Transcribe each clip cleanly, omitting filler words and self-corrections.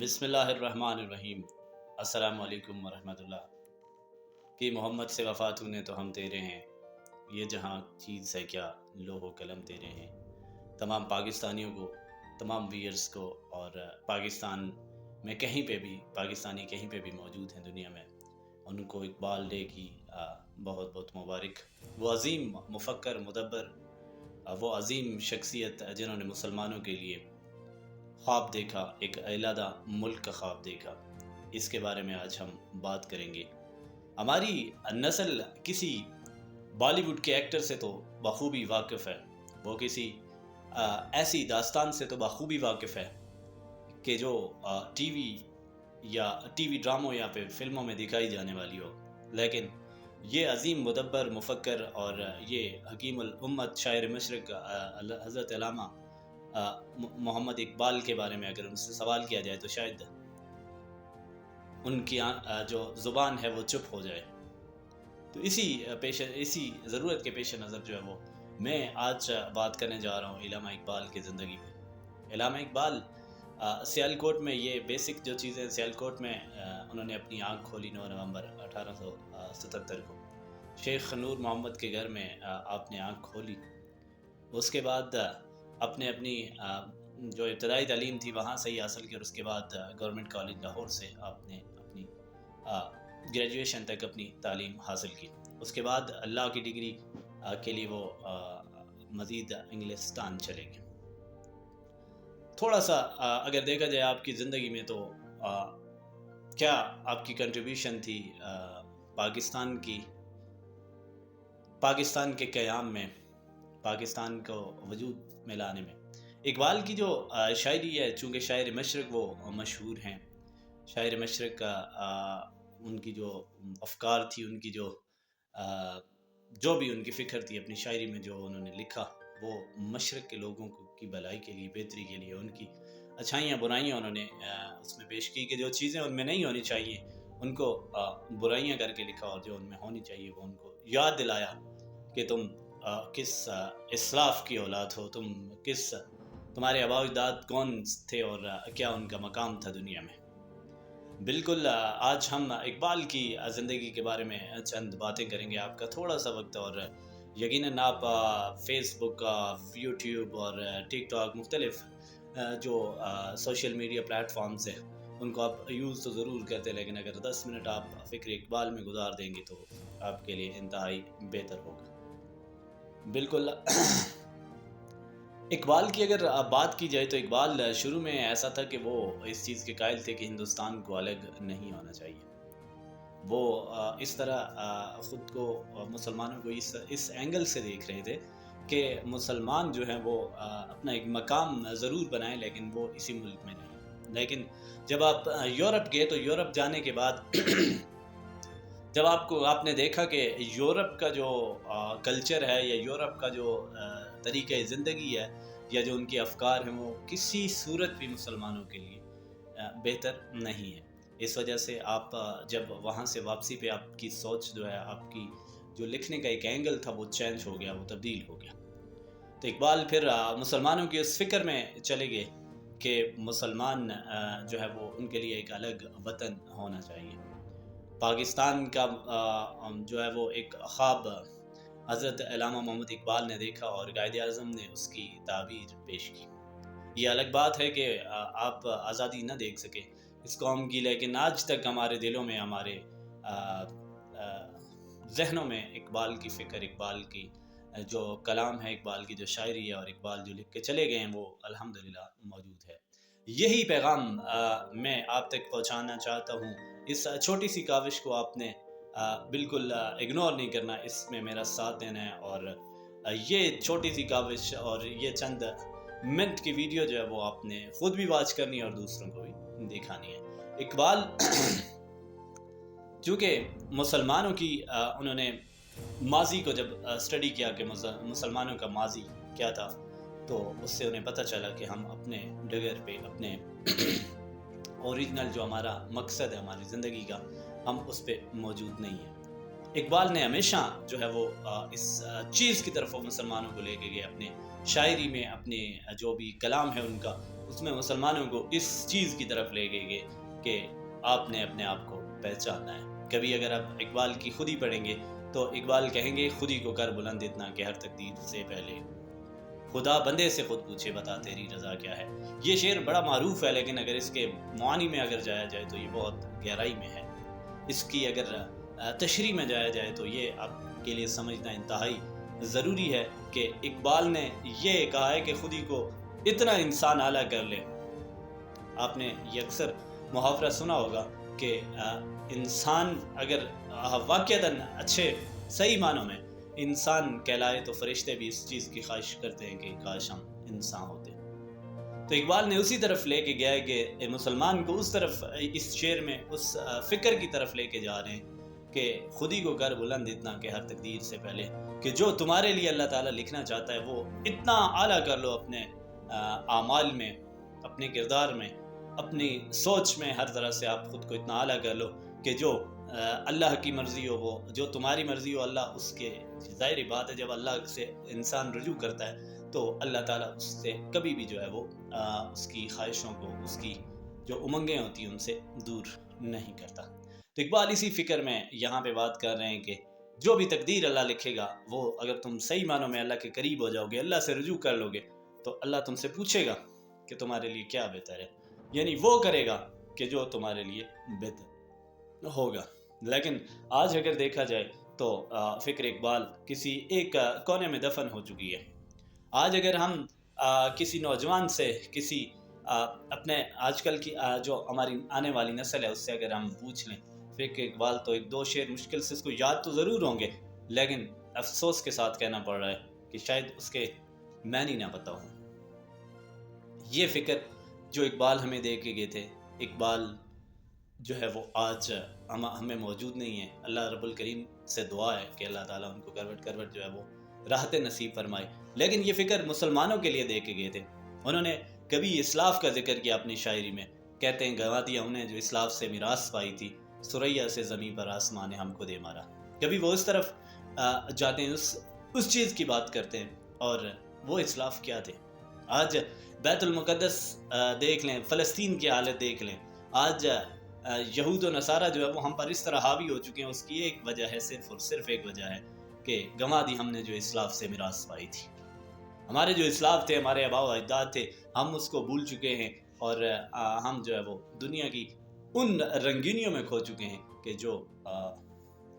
بسم اللہ الرحمن الرحیم۔ السلام علیکم ورحمۃ اللہ۔ کہ محمد سے وفات نے تو ہم تیرے ہیں، یہ جہاں چیز ہے کیا لوح و قلم تیرے ہیں۔ تمام پاکستانیوں کو، تمام ویئرز کو، اور پاکستان میں کہیں پہ بھی پاکستانی کہیں پہ بھی موجود ہیں دنیا میں، ان کو اقبال ڈے کی بہت بہت مبارک۔ وہ عظیم مفکر، مدبر، وہ عظیم شخصیت جنہوں نے مسلمانوں کے لیے خواب دیکھا، ایک علیحدہ ملک کا خواب دیکھا، اس کے بارے میں آج ہم بات کریں گے۔ ہماری نسل کسی بالی ووڈ کے ایکٹر سے تو بخوبی واقف ہے، وہ کسی ایسی داستان سے تو بخوبی واقف ہے کہ جو ٹی وی ڈراموں یا پھر فلموں میں دکھائی جانے والی ہو، لیکن یہ عظیم مدبر، مفکر اور یہ حکیم الامت، شاعر مشرق حضرت علامہ محمد اقبال کے بارے میں اگر ان سے سوال کیا جائے تو شاید ان کی جو زبان ہے وہ چپ ہو جائے۔ تو اسی ضرورت کے پیش نظر جو ہے وہ میں آج بات کرنے جا رہا ہوں علامہ اقبال کی زندگی پہ۔ علامہ اقبال سیالکوٹ میں، یہ بیسک جو چیزیں، سیالکوٹ میں انہوں نے اپنی آنکھ کھولی 9 نومبر 1877 کو۔ شیخ نور محمد کے گھر میں آپ نے آنکھ کھولی، اس کے بعد اپنی جو ابتدائی تعلیم تھی وہاں سے ہی حاصل کی، اور اس کے بعد گورنمنٹ کالج لاہور سے آپ نے اپنی گریجویشن تک اپنی تعلیم حاصل کی۔ اس کے بعد اللہ کی ڈگری کے لیے وہ مزید انگلستان چلے گئے۔ تھوڑا سا اگر دیکھا جائے آپ کی زندگی میں تو کیا آپ کی کنٹریبیوشن تھی پاکستان کے قیام میں، پاکستان کو وجود میں لانے میں۔ اقبال کی جو شاعری ہے، چونکہ شاعر مشرق وہ مشہور ہیں، شاعر مشرق کا ان کی جو افکار تھی، ان کی جو بھی ان کی فکر تھی اپنی شاعری میں، جو انہوں نے لکھا وہ مشرق کے لوگوں کی بھلائی کے لیے، بہتری کے لیے، ان کی اچھائیاں برائیاں انہوں نے اس میں پیش کی، کہ جو چیزیں ان میں نہیں ہونی چاہیے ان کو برائیاں کر کے لکھا، اور جو ان میں ہونی چاہیے وہ ان کو یاد دلایا کہ تم کس اسلاف کی اولاد ہو، تمہارے آباء و اجداد کون تھے اور کیا ان کا مقام تھا دنیا میں۔ بالکل آج ہم اقبال کی زندگی کے بارے میں چند باتیں کریں گے۔ آپ کا تھوڑا سا وقت، اور یقیناً آپ فیس بک، یوٹیوب اور ٹک ٹاک، مختلف جو سوشل میڈیا پلیٹ فارمز ہیں ان کو آپ یوز تو ضرور کرتے، لیکن اگر 10 منٹ آپ فکر اقبال میں گزار دیں گے تو آپ کے لیے انتہائی بہتر ہوگا۔ بالکل اقبال کی اگر بات کی جائے تو اقبال شروع میں ایسا تھا کہ وہ اس چیز کے قائل تھے کہ ہندوستان کو الگ نہیں ہونا چاہیے۔ وہ اس طرح خود کو، مسلمانوں کو اس اینگل سے دیکھ رہے تھے کہ مسلمان جو ہیں وہ اپنا ایک مقام ضرور بنائیں، لیکن وہ اسی ملک میں نہیں۔ لیکن جب آپ یورپ گئے تو یورپ جانے کے بعد جب آپ نے دیکھا کہ یورپ کا جو کلچر ہے، یا یورپ کا جو طریقہ زندگی ہے، یا جو ان کے افکار ہیں، وہ کسی صورت بھی مسلمانوں کے لیے بہتر نہیں ہے۔ اس وجہ سے آپ جب وہاں سے واپسی پہ آپ کی سوچ جو ہے، آپ کی جو لکھنے کا ایک اینگل تھا وہ چینج ہو گیا، وہ تبدیل ہو گیا۔ تو اقبال پھر مسلمانوں کی اس فکر میں چلے گئے کہ مسلمان جو ہے وہ ان کے لیے ایک الگ وطن ہونا چاہیے۔ پاکستان کا جو ہے وہ ایک خواب حضرت علامہ محمد اقبال نے دیکھا، اور قائد اعظم نے اس کی تعبیر پیش کی۔ یہ الگ بات ہے کہ آپ آزادی نہ دیکھ سکے اس قوم کی، لیکن آج تک ہمارے دلوں میں، ہمارے ذہنوں میں اقبال کی فکر، اقبال کی جو کلام ہے، اقبال کی جو شاعری ہے، اور اقبال جو لکھ کے چلے گئے ہیں وہ الحمدللہ موجود ہے۔ یہی پیغام میں آپ تک پہنچانا چاہتا ہوں۔ اس چھوٹی سی کاوش کو آپ نے بالکل اگنور نہیں کرنا، اس میں میرا ساتھ دینا ہے، اور یہ چھوٹی سی کاوش اور یہ چند منٹ کی ویڈیو جو ہے وہ آپ نے خود بھی واچ کرنی ہے اور دوسروں کو بھی دکھانی ہے۔ اقبال چونکہ مسلمانوں کی انہوں نے ماضی کو جب اسٹڈی کیا کہ مسلمانوں کا ماضی کیا تھا، تو اس سے انہیں پتہ چلا کہ ہم اپنے ڈگر پہ، اپنے اوریجنل جو ہمارا مقصد ہے ہماری زندگی کا، ہم اس پہ موجود نہیں ہیں۔ اقبال نے ہمیشہ جو ہے وہ اس چیز کی طرف مسلمانوں کو لے کے گئے، اپنے شاعری میں، اپنے جو بھی کلام ہے ان کا، اس میں مسلمانوں کو اس چیز کی طرف لے گئے کہ آپ نے اپنے آپ کو پہچاننا ہے۔ کبھی اگر آپ اقبال کی خودی پڑھیں گے تو اقبال کہیں گے خودی کو کر بلند اتنا کہ ہر تقدیر سے پہلے خدا بندے سے خود پوچھے بتا تیری رضا کیا ہے۔ یہ شعر بڑا معروف ہے، لیکن اگر اس کے معانی میں اگر جایا جائے تو یہ بہت گہرائی میں ہے۔ اس کی اگر تشریح میں جایا جائے تو یہ آپ کے لیے سمجھنا انتہائی ضروری ہے کہ اقبال نے یہ کہا ہے کہ خودی کو اتنا انسان اعلیٰ کر لے۔ آپ نے یہ اکثر محاورہ سنا ہوگا کہ انسان اگر واقعتاً اچھے صحیح معنوں میں انسان کہلائے تو فرشتے بھی اس چیز کی خواہش کرتے ہیں کہ کاش ہم انسان ہوتے۔ تو اقبال نے اسی طرف لے کے گیا ہے کہ مسلمان کو اس طرف اس شعر میں اس فکر کی طرف لے کے جا رہے ہیں کہ خودی کو کر بلند اتنا کہ ہر تقدیر سے پہلے کہ جو تمہارے لیے اللہ تعالیٰ لکھنا چاہتا ہے وہ اتنا اعلیٰ کر لو اپنے اعمال میں، اپنے کردار میں، اپنی سوچ میں، ہر طرح سے آپ خود کو اتنا اعلیٰ کر لو کہ جو اللہ کی مرضی ہو وہ جو تمہاری مرضی ہو اللہ اس کے ظاہری بات ہے جب اللہ سے انسان رجوع کرتا ہے تو اللہ تعالیٰ اس سے کبھی بھی جو ہے وہ اس کی خواہشوں کو، اس کی جو امنگیں ہوتی ہیں ان سے دور نہیں کرتا۔ تو اقبال اسی فکر میں یہاں پہ بات کر رہے ہیں کہ جو بھی تقدیر اللہ لکھے گا وہ اگر تم صحیح معنوں میں اللہ کے قریب ہو جاؤ گے، اللہ سے رجوع کر لو گے تو اللہ تم سے پوچھے گا کہ تمہارے لیے کیا بہتر ہے، یعنی وہ کرے گا کہ جو تمہارے لیے بہتر ہوگا۔ لیکن آج اگر دیکھا جائے تو فکر اقبال کسی ایک کونے میں دفن ہو چکی ہے۔ آج اگر ہم کسی نوجوان سے، کسی اپنے آج کل کی جو ہماری آنے والی نسل ہے اس سے اگر ہم پوچھ لیں فکر اقبال تو ایک دو شعر مشکل سے اس کو یاد تو ضرور ہوں گے، لیکن افسوس کے ساتھ کہنا پڑ رہا ہے کہ شاید اس کے معنی نہ پتہ ہوں۔ یہ فکر جو اقبال ہمیں دے کے گئے تھے، اقبال جو ہے وہ آج ہمیں موجود نہیں ہے۔ اللہ رب الکریم سے دعا ہے کہ اللہ تعالیٰ ان کو کروٹ کروٹ جو ہے وہ راحت نصیب فرمائے، لیکن یہ فکر مسلمانوں کے لیے دے کے گئے تھے۔ انہوں نے کبھی اسلاف کا ذکر کیا اپنی شاعری میں، کہتے ہیں گنوا دیا انہیں جو اسلاف سے میراث پائی تھی، سریا سے زمین پر آسمان نے ہم کو دے مارا۔ کبھی وہ اس طرف جاتے ہیں، اس چیز کی بات کرتے ہیں، اور وہ اسلاف کیا تھے۔ آج بیت المقدس دیکھ لیں، فلسطین کی حالت دیکھ لیں، آج یہود و نصارہ جو ہے وہ ہم پر اس طرح حاوی ہو چکے ہیں، اس کی ایک وجہ ہے، صرف اور صرف ایک وجہ ہے کہ گنوا دی ہم نے جو اسلاف سے میراث پائی تھی۔ ہمارے جو اسلاف تھے، ہمارے آباء و اجداد تھے، ہم اس کو بھول چکے ہیں، اور ہم جو ہے وہ دنیا کی ان رنگینیوں میں کھو چکے ہیں کہ جو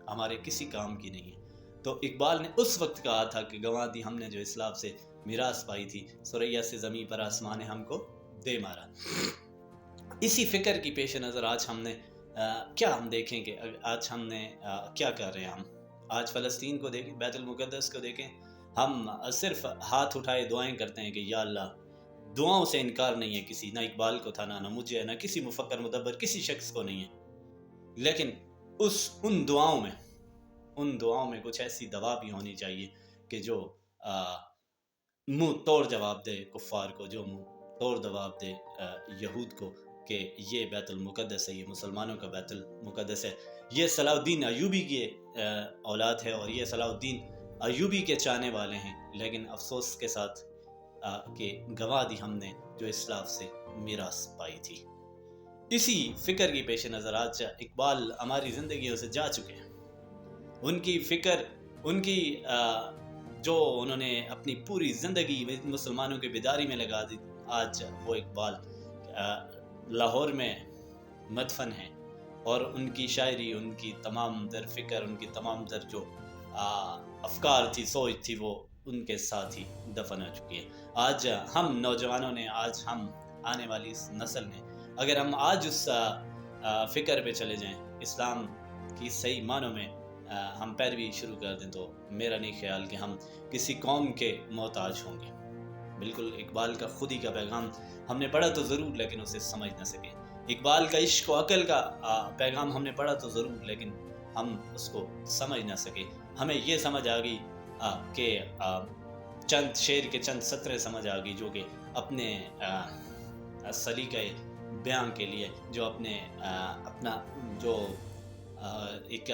ہمارے کسی کام کی نہیں ہے۔ تو اقبال نے اس وقت کہا تھا کہ گنوا دی ہم نے جو اسلاف سے میراث پائی تھی، سریا سے زمین پر آسمان نے ہم کو دے مارا۔ اسی فکر کی پیش نظر آج ہم نے کیا ہم دیکھیں کہ آج ہم نے کیا کر رہے ہیں۔ ہم آج فلسطین کو دیکھیں، بیت المقدس کو دیکھیں، ہم صرف ہاتھ اٹھائے دعائیں کرتے ہیں کہ یا اللہ، دعاؤں سے انکار نہیں ہے کسی، نہ اقبال کو تھا، نہ مجھے ہے، نہ کسی مفکر مدبر کسی شخص کو نہیں ہے، لیکن ان دعاؤں میں کچھ ایسی دوا بھی ہونی چاہیے کہ جو منہ توڑ جواب دے کفار کو، جو منہ توڑ جواب دے یہود کو کہ یہ بیت المقدس ہے، یہ مسلمانوں کا بیت المقدس ہے، یہ صلاح الدین ایوبی کی اولاد ہے اور یہ صلاح الدین ایوبی کے چاہنے والے ہیں، لیکن افسوس کے ساتھ کہ گنوا دی ہم نے جو اسلاف سے میراث پائی تھی۔ اسی فکر کی پیش نظر آج اقبال ہماری زندگیوں سے جا چکے ہیں۔ ان کی فکر، ان کی جو انہوں نے اپنی پوری زندگی مسلمانوں کی بیداری میں لگا دی، آج وہ اقبال لاہور میں مدفن ہیں، اور ان کی شاعری، ان کی تمام در فکر، ان کی تمام در جو افکار تھی، سوچ تھی، وہ ان کے ساتھ ہی دفن ہو چکی ہے۔ آج ہم نوجوانوں نے، آج ہم آنے والی اس نسل نے، اگر ہم آج اس فکر پہ چلے جائیں، اسلام کی صحیح معنوں میں ہم پیروی شروع کر دیں، تو میرا نہیں خیال کہ ہم کسی قوم کے محتاج ہوں گے۔ بالکل اقبال کا خودی کا پیغام ہم نے پڑھا تو ضرور، لیکن اسے سمجھ نہ سکے۔ اقبال کا عشق و عقل کا پیغام ہم نے پڑھا تو ضرور، لیکن ہم اس کو سمجھ نہ سکے۔ ہمیں یہ سمجھ آ گئی کہ چند شعر کے چند سطریں سمجھ آ گئی جو کہ اپنے سلیقہ بیان کے لیے، جو اپنا جو ایک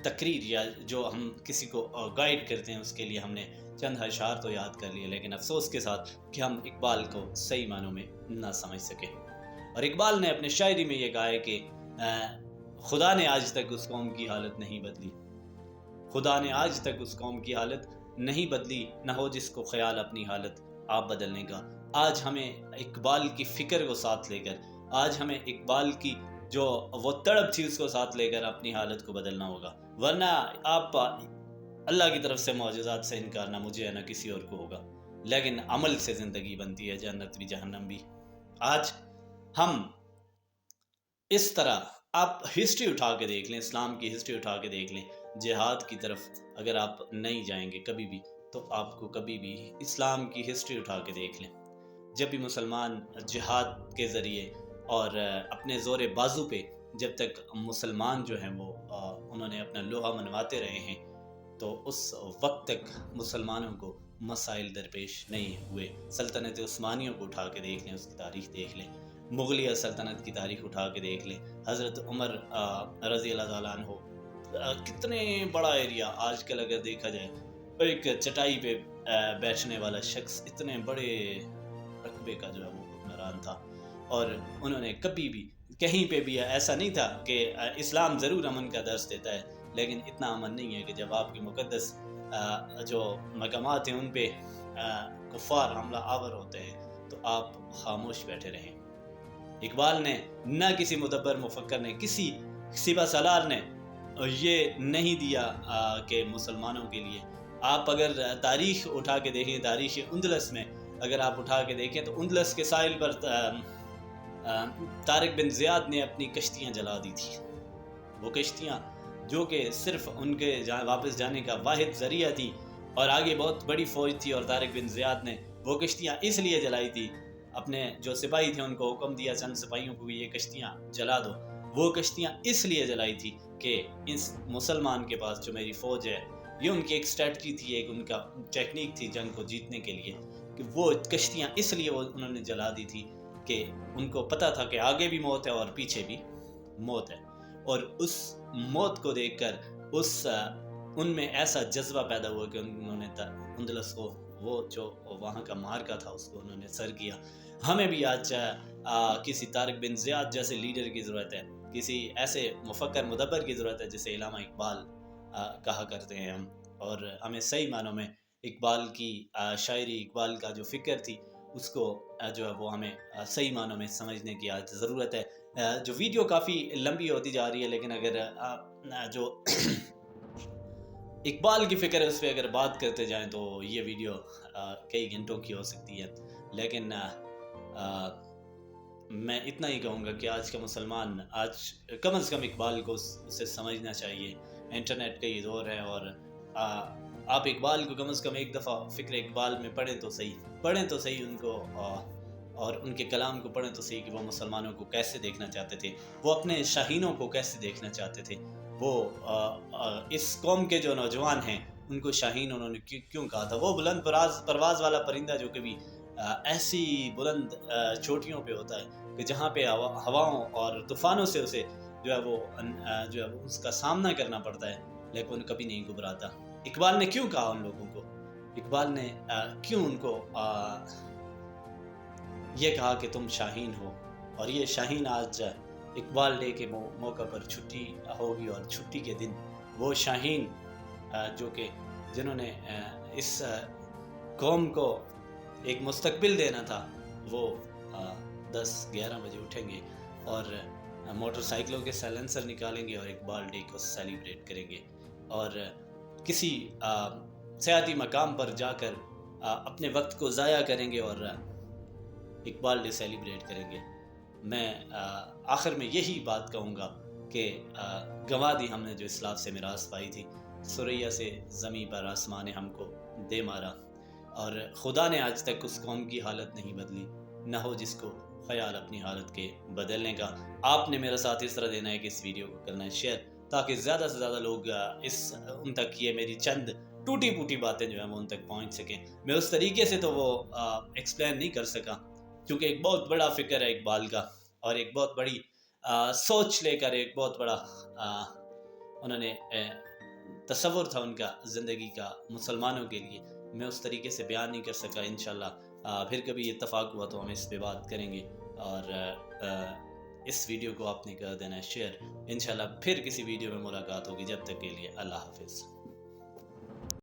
تقریر یا جو ہم کسی کو گائیڈ کرتے ہیں اس کے لیے ہم نے چند اشعار تو یاد کر لیے، لیکن افسوس کے ساتھ کہ ہم اقبال کو صحیح معنوں میں نہ سمجھ سکے۔ اور اقبال نے اپنے شاعری میں یہ کہا ہے کہ خدا نے آج تک اس قوم کی حالت نہیں بدلی، خدا نے آج تک اس قوم کی حالت نہیں بدلی، نہ ہو جس کو خیال اپنی حالت آپ بدلنے کا۔ آج ہمیں اقبال کی فکر کو ساتھ لے کر، آج ہمیں اقبال کی جو وہ تڑپ تھی اس کو ساتھ لے کر اپنی حالت کو بدلنا ہوگا، ورنہ آپ اللہ کی طرف سے معجزات سے انکار نہ مجھے ہے نہ کسی اور کو ہوگا، لیکن عمل سے زندگی بنتی ہے، جنت بھی جہنم بھی۔ آج ہم اس طرح، آپ ہسٹری اٹھا کے دیکھ لیں، اسلام کی ہسٹری اٹھا کے دیکھ لیں، جہاد کی طرف اگر آپ نہیں جائیں گے کبھی بھی تو آپ کو کبھی بھی اسلام کی ہسٹری اٹھا کے دیکھ لیں، جب بھی مسلمان جہاد کے ذریعے اور اپنے زور بازو پہ جب تک مسلمان جو ہیں وہ انہوں نے اپنا لوہا منواتے رہے ہیں تو اس وقت تک مسلمانوں کو مسائل درپیش نہیں ہوئے۔ سلطنت عثمانیوں کو اٹھا کے دیکھ لیں، اس کی تاریخ دیکھ لیں، مغلیہ سلطنت کی تاریخ اٹھا کے دیکھ لیں، حضرت عمر رضی اللہ تعالیٰ عنہ، کتنے بڑا ایریا آج کل اگر دیکھا جائے، ایک چٹائی پہ بیٹھنے والا شخص اتنے بڑے رقبے کا جو ہے وہ حکمران تھا، اور انہوں نے کبھی بھی کہیں پہ بھی ایسا نہیں تھا کہ اسلام ضرور امن کا درس دیتا ہے، لیکن اتنا امن نہیں ہے کہ جب آپ کے مقدس جو مقامات ہیں ان پہ کفار حملہ آور ہوتے ہیں تو آپ خاموش بیٹھے رہیں۔ اقبال نے نہ کسی مدبر مفکر نے، کسی سپہ سالار نے یہ نہیں دیا کہ مسلمانوں کے لیے، آپ اگر تاریخ اٹھا کے دیکھیں، تاریخ اندلس میں اگر آپ اٹھا کے دیکھیں تو اندلس کے ساحل پر طارق بن زیاد نے اپنی کشتیاں جلا دی تھی، وہ کشتیاں جو کہ صرف ان کے واپس جانے کا واحد ذریعہ تھی، اور آگے بہت بڑی فوج تھی، اور طارق بن زیاد نے وہ کشتیاں اس لیے جلائی تھی، اپنے جو سپاہی تھے ان کو حکم دیا، چند سپاہیوں کو بھی یہ کشتیاں جلا دو، وہ کشتیاں اس لیے جلائی تھی کہ اس مسلمان کے پاس جو میری فوج ہے، یہ ان کی ایک اسٹریٹجی تھی، ایک ان کا ٹیکنیک تھی جنگ کو جیتنے کے لیے، کہ وہ کشتیاں اس لیے وہ انہوں نے جلا دی تھی کہ ان کو پتہ تھا کہ آگے بھی موت ہے اور پیچھے بھی موت ہے، اور اس موت کو دیکھ کر ان میں ایسا جذبہ پیدا ہوا کہ انہوں نے اندلس کو، وہ جو وہاں کا مارکا تھا، اس کو انہوں نے سر کیا۔ ہمیں بھی آج کسی طارق بن زیاد جیسے لیڈر کی ضرورت ہے، کسی ایسے مفکر مدبر کی ضرورت ہے جسے علامہ اقبال کہا کرتے ہیں ہم، اور ہمیں صحیح معنوں میں اقبال کی شاعری، اقبال کا جو فکر تھی اس کو جو ہے وہ ہمیں صحیح معنوں میں سمجھنے کی آج ضرورت ہے۔ جو ویڈیو کافی لمبی ہوتی جا رہی ہے، لیکن اگر جو اقبال کی فکر ہے اس پہ اگر بات کرتے جائیں تو یہ ویڈیو کئی گھنٹوں کی ہو سکتی ہے، لیکن میں اتنا ہی کہوں گا کہ آج کا مسلمان آج کم از کم اقبال کو اسے سمجھنا چاہیے۔ انٹرنیٹ کا یہ دور ہے، اور آپ اقبال کو کم از کم ایک دفعہ فکر اقبال میں پڑھیں تو صحیح ان کو، اور ان کے کلام کو پڑھیں تو صحیح کہ وہ مسلمانوں کو کیسے دیکھنا چاہتے تھے، وہ اپنے شاہینوں کو کیسے دیکھنا چاہتے تھے، وہ اس قوم کے جو نوجوان ہیں ان کو شاہین انہوں نے کیوں کہا تھا۔ وہ بلند پرواز والا پرندہ جو کبھی ایسی بلند چوٹیوں پہ ہوتا ہے کہ جہاں پہ ہواؤں اور طوفانوں سے اسے جو ہے وہ اس کا سامنا کرنا پڑتا ہے، لیکن ان کبھی نہیں گھبراتا۔ اقبال نے کیوں کہا ان لوگوں کو، اقبال نے کیوں ان کو یہ کہا کہ تم شاہین ہو، اور یہ شاہین آج اقبال ڈے کے موقع پر چھٹی ہوگی، اور چھٹی کے دن وہ شاہین جو کہ جنہوں نے اس قوم کو ایک مستقبل دینا تھا، وہ 10-11 بجے اٹھیں گے اور موٹر سائیکلوں کے سائلنسر نکالیں گے اور اقبال ڈے کو سیلیبریٹ کریں گے، اور کسی سیاحتی مقام پر جا کر اپنے وقت کو ضائع کریں گے اور اقبال ڈے سیلیبریٹ کریں گے۔ میں آخر میں یہی بات کہوں گا کہ گنوا دی ہم نے جو اسلاف سے میراث پائی تھی، ثریا سے زمیں پر آسمان نے ہم کو دے مارا، اور خدا نے آج تک اس قوم کی حالت نہیں بدلی، نہ ہو جس کو خیال اپنی حالت کے بدلنے کا۔ آپ نے میرا ساتھ اس طرح دینا ہے کہ اس ویڈیو کو کرنا ہے شیئر، تاکہ زیادہ سے زیادہ لوگ ان تک یہ میری چند ٹوٹی پوٹی باتیں جو ہیں وہ ان تک پہنچ سکیں۔ میں اس طریقے سے تو وہ ایکسپلین نہیں کر سکا، کیونکہ ایک بہت بڑا فکر ہے اقبال کا، اور ایک بہت بڑی سوچ لے کر ایک بہت بڑا انہوں نے تصور تھا ان کا زندگی کا مسلمانوں کے لیے، میں اس طریقے سے بیان نہیں کر سکا۔ انشاءاللہ پھر کبھی اتفاق ہوا تو ہم اس پہ بات کریں گے، اور اس ویڈیو کو آپ نے کر دینا ہے شیئر۔ انشاءاللہ پھر کسی ویڈیو میں ملاقات ہوگی، جب تک کے لیے اللہ حافظ۔